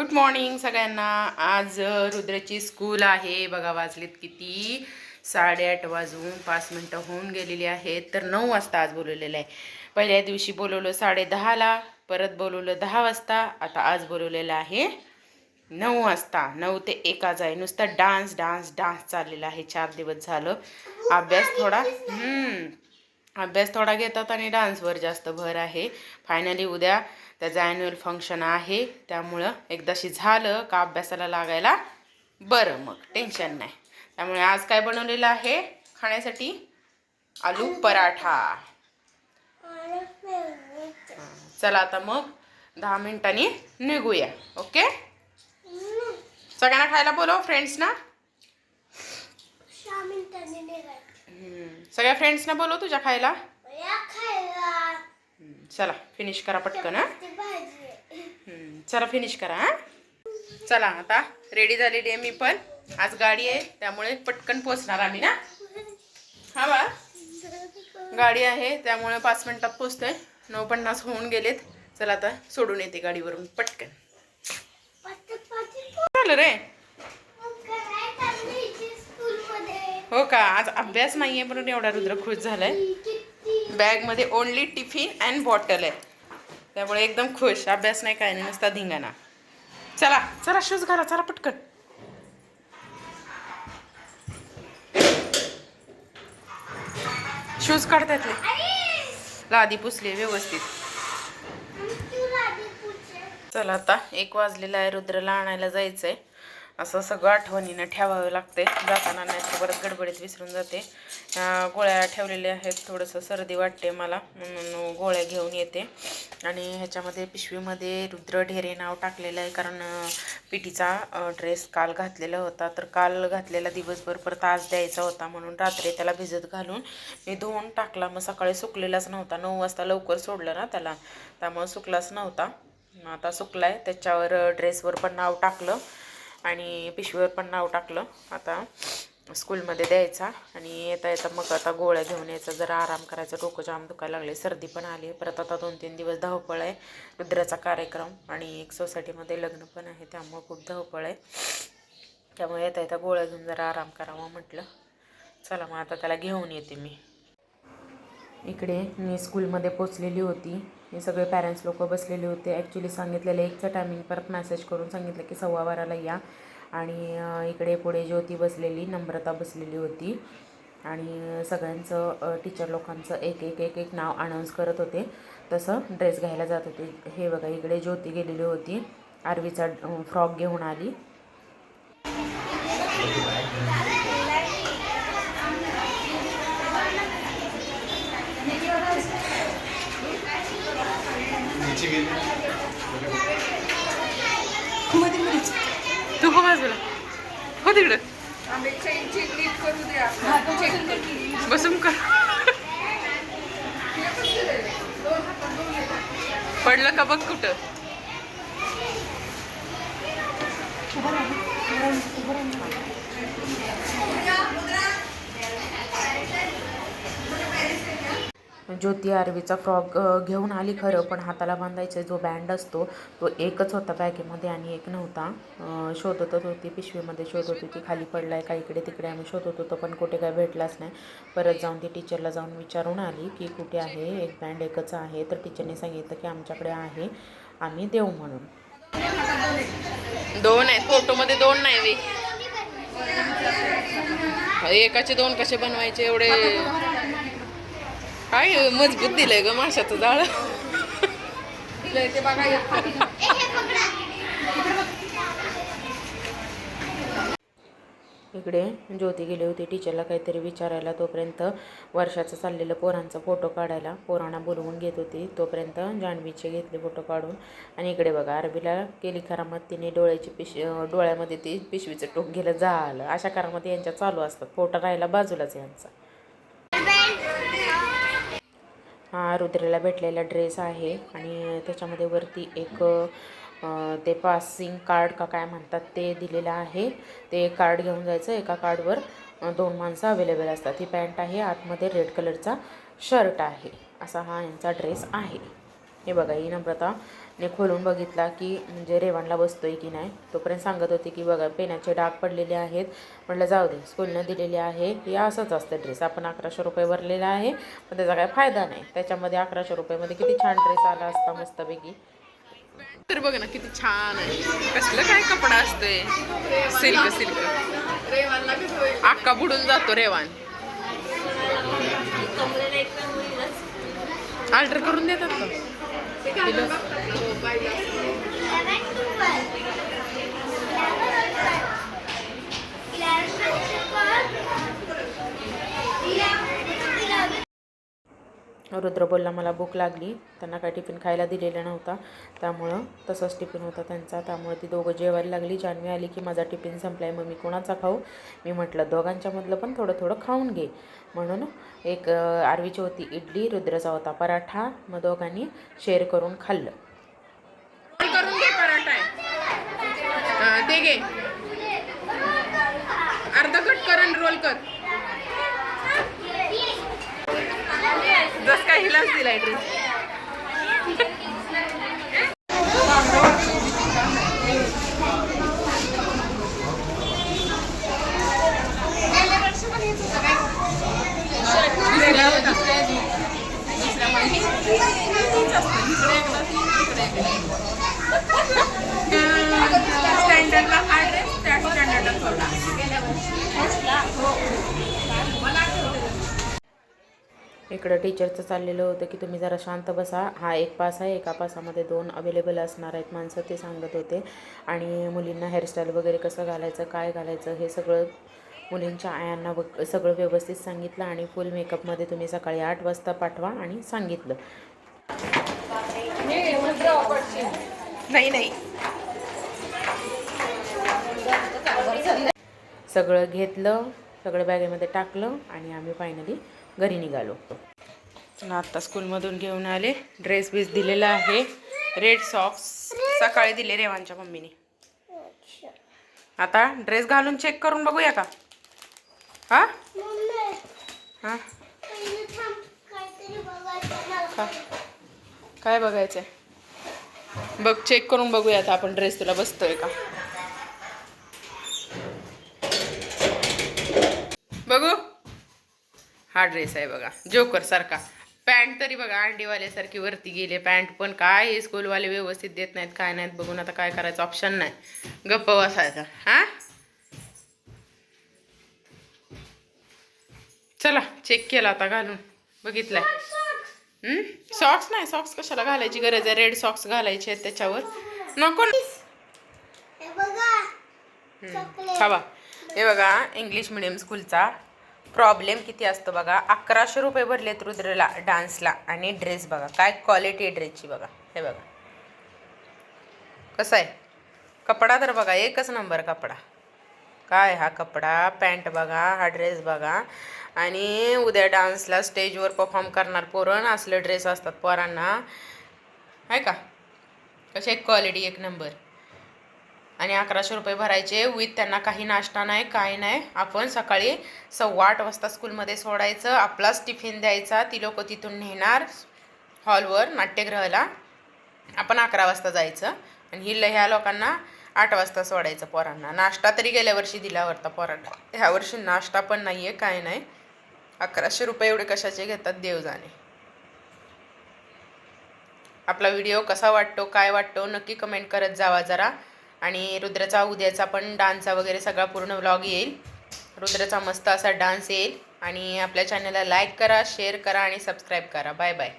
Good morning सगळ्यांना। आज रुद्रची school आहे बघा। वाजलेत किती 8:30 वाजून 5 मिनिटं होऊन गेलेली आहेत। तर 9 वाजता आज बोलवलेलं आहे। पहिल्या दिवशी बोलवलं 10:30ला, परत बोलवलं 10 वाजता, आता आज बोलवलेलं आहे 9 वाजता। 9 ते 1 आज आहे। नुसता डान्स डान्स डान्स चाललेला आहे 4 दिवस झालं। अभ्यास थोडा घेतात आणि डान्सवर जास्त भर आहे। फायनली उद्या त्याचं ॲन्युअल फंक्शन आहे, त्यामुळं एकदाशी झालं का अभ्यासाला लागायला बरं, मग टेन्शन नाही। त्यामुळे आज काय बनवलेलं आहे खाण्यासाठी? आलू पराठा। चला आता मग 10 मिनिटांनी निघूया। ओके, सगळ्यांना खायला बोलव, फ्रेंड्सना। सगळ्या फ्रेंड्सना बोलव तुझ्या खायला। चला फिनिश करा पटकन। चला फिनिश करा। चला आता रेडी झालेली आहे मी पण। आज गाडी आहे त्यामुळे पटकन पोचणार आम्ही ना। हा बा, गाडी आहे त्यामुळे 5 मिनिटात पोचतोय। 9:50 होऊन गेलेत। चला आता सोडून येते गाडीवरून पटकन। झालं रे? हो का? आज अभ्यास नाहीये म्हणून एवढा रुद्र खुश झालाय। बॅग मध्ये ओनली टिफिन अँड बॉटल आहे, त्यामुळे एकदम खुश। अभ्यास नाही, काय नाही, नुसता धिंगाणा। चला चला शूज घाला, चला पटकन। शूज काढतातले, लादी पुसली व्यवस्थित। चला आता 1 वाजलेला आहे, रुद्रला आणायला जायचंय। असं सगळं आठवणीनं ठेवावं लागते, जाताना नाही तर बरंच गडबडीत विसरून जाते। गोळ्या ठेवलेल्या आहेत, थोडंसं सर्दी वाटते मला म्हणून गोळ्या घेऊन येते। आणि ह्याच्यामध्ये पिशवीमध्ये रुद्र ढेरे नाव टाकलेलं आहे, कारण पिटीचा ड्रेस काल घातलेला होता। तर काल घातलेला दिवसभर परत आज द्यायचा होता, म्हणून रात्री त्याला भिजत घालून मी धुवून टाकला। मग सकाळी सुकलेलाच नव्हता, 9 वाजता लवकर सोडलं ना त्याला, त्यामुळे सुकलाच नव्हता। आता सुकलाय, त्याच्यावर ड्रेसवर पण नाव टाकलं आणि पिशवीवर पण नाव टाकलं। आता स्कूलमध्ये द्यायचा आणि येता येता मग आता गोळ्या घेऊन यायचा, जरा आराम करायचा। डोकं जाम दुखायला लागले, सर्दी पण आली। परत आता 2-3 दिवस धावपळ आहे, रुद्राचा कार्यक्रम आणि एक सोसायटीमध्ये लग्न पण आहे, त्यामुळे खूप धावपळ आहे। त्यामुळे येता येता गोळ्या घेऊन जरा आराम करावा म्हटलं। चला मग आता त्याला घेऊन येते मी। इकडे मी स्कूलमध्ये पोचलेली होती। हे सगळे पॅरेंट्स लोक बसलेले होते। ॲक्च्युली सांगितलेलं 1चं टायमिंग, परत मेसेज करून सांगितलं की 12:15ला या। आणि इकडे पुढे ज्योती बसलेली, नम्रता बसलेली होती आणि सगळ्यांचं टीचर लोकांचं एक एक एक एक नाव अनाऊन्स करत होते, तसं ड्रेस घ्यायला जात होते। हे बघा, इकडे ज्योती गेलेली होती, आरवीचा फ्रॉक घेऊन आली। तू हो बाजूला हो, तिकडं बसून कर। पडलं का बघ कुठं। ज्योती आरवीचा फ्रॉक घेऊन आली खरं, पण हाताला बांधायचा जो बँड असतो तो एकच होता बॅगेमध्ये आणि एक नव्हता। शोधतच होती, पिशवीमध्ये शोधत होती, खाली पडलाय का इकडे तिकडे आम्ही शोधत होतो, पण कुठे काय भेटलाच नाही। परत जाऊन ती टीचरला जाऊन विचारून आली की कुठे आहे, एक बँड एकच आहे। तर टीचरने सांगितलं की आमच्याकडे आहे, आम्ही देऊ म्हणून। 2 आहेत फोटोमध्ये, 2 नाही वे, एकाचे 2 कसे बनवायचे एवढे? काय मजबूत दिलंय ग माशाचं जाळ। इकडे ज्योती गेली होती टीचरला काहीतरी विचारायला, तोपर्यंत वर्षाचं चाललेलं पोरांचा फोटो काढायला पोरांना बोलवून घेत होती। तोपर्यंत जान्हवीचे घेतले फोटो काढून। आणि इकडे बघा, आरबीला केली करामत, तिने डोळ्यामध्ये ती पिशवीचं टोक गेलं, झालं। अशा करामती यांच्या चालू असतात। फोटो राहायला बाजूलाच यांचा। हा रुद्रेला भेटलेला ड्रेस आहे आणि त्याच्यामध्ये वरती एक ते पासिंग कार्ड का काय म्हणतात ते दिलेलं आहे। ते कार्ड घेऊन जायचं, एका कार्डवर 2 माणसं अवेलेबल असतात। ही पॅन्ट आहे, आतमध्ये रेड कलरचा शर्ट आहे, असा हा यांचा ड्रेस आहे। हे बघा, ही नम्रता ने खोलून बघितला की म्हणजे रेवांना बसतोय की नाही. तोपर्यंत सांगत होते की बघा पेनाचे डाग पडलेले आहेत. म्हटलं जाऊ दे, स्कूलनं दिलेले आहे, हे असंच असतं ड्रेस. आपण 1100 रुपये भरलेला आहे पण त्याचा काय फायदा नाही. त्याच्यामध्ये 1100 रुपयामध्ये किती छान ड्रेस आला असता मस्तपैकी. तर बघ ना किती छान आहे. कसलं काय कपडा असतोय, सिल्क सिल्क. अक्का बुडून जातो रेवान. ऑर्डर करून देतात का? रुद्र बोलला मला भूक लागली. त्यांना काय टिफिन खायला दिलेला नव्हता, त्यामुळं तसंच टिफिन होता त्यांचा. त्यामुळे ती दोघं जेवायला लागली. जान्हवी आली की माझा टिफिन संपलाय, मग मी कोणाचा खाऊ. मी म्हटलं दोघांच्यामधलं पण थोडं थोडं खाऊन घे. म्हणून एक आरवीची होती इडली, रुद्रचा होता पराठा, मग दोघांनी शेअर करून खाल्लं. करून घे पराठा ते घे, अर्धा कट कर आणि रोल कर. जस काय हिलाच दिलाय ड्रेस. स्टँडर्डला हा ड्रेस, त्या स्टँडर्डला सोडला. इकडं टीचरचं चाललेलं होतं की तुम्ही जरा शांत बसा, हा एक पास आहे, एका पासामध्ये 2 अवेलेबल असणार आहेत माणसं, ते सांगत होते. आणि मुलींना हेअरस्टाईल वगैरे कसं घालायचं, काय घालायचं, हे सगळं मुलींच्या आयांना सगळं व्यवस्थित सांगितलं. आणि फुल मेकअपमध्ये तुम्ही सकाळी 8 वाजता पाठवा आणि सांगितलं. नाही सगळं घेतलं, सगळं बॅगेमध्ये टाकलं आणि आम्ही फायनली घरी निघालो. आत्ता स्कूलमधून घेऊन आले. ड्रेस बीस दिलेला आहे, रेड सॉक्स सकाळी दिले रेवांच्या मम्मीने. आता ड्रेस घालून चेक करून बघूया का? हा हा काय बघायचंय? बघ, चेक करून बघूया आता आपण ड्रेस तुला बसतोय का बघू. हा ड्रेस आहे बघा, जोकर सारखा. पॅन्ट तरी बघा अंडीवाल्यासारखी वरती गेले. पॅन्ट पण काय हे स्कूलवाले व्यवस्थित देत नाहीत, काय नाहीत. बघून आता काय करायचं, ऑप्शन नाही, गप्प बसायचा. हा चला चेक केला आता घालून बघितलाय. सॉक्स नाही, सॉक्स कशाला घालायची गरज आहे, रेड सॉक्स घालायचे आहेत त्याच्यावर. नको खावा. हे बघा इंग्लिश मिडियम स्कूलचा प्रॉब्लेम किती असतो बघा. 1100 रुपये भरलेत रुद्रला डान्सला, आणि ड्रेस बघा काय क्वालिटी आहे ड्रेसची बघा. हे बघा कसं आहे कपडा, तर बघा एकच नंबर कपडा. काय हा कपडा, पॅन्ट बघा, हा ड्रेस बघा. आणि उद्या डान्सला स्टेजवर परफॉर्म करणार पोरण, असले ड्रेस असतात पोरांना, आहे का? कशी एक क्वालिटी एक नंबर. आणि 1100 रुपये भरायचे विथ त्यांना काही नाश्ता नाही, काय नाही. आपण सकाळी 8:15 वाजता स्कूलमध्ये सोडायचं, आपलाच टिफिन द्यायचा, ती लोक तिथून नेणार हॉलवर नाट्यगृहाला. आपण 11 वाजता जायचं आणि ह्या लोकांना 8 वाजता सोडायचं पोरांना. नाश्ता तरी गेल्या वर्षी दिला होता पोरांना, ह्या वर्षी नाश्ता पण नाही आहे, काय नाही. 1100 रुपये एवढे कशाचे घेतात देव जाणे. आपला व्हिडिओ कसा वाटतो, काय वाटतो, नक्की कमेंट करत जावा जरा. आणि रुद्रचा उद्याचा पण डान्सचा वगैरे सगळा पूर्ण व्लॉग येईल. रुद्रचा मस्त असा डान्स येईल. आणि आपल्या चॅनलला लाईक करा, शेअर करा आणि सबस्क्राईब करा. Bye bye.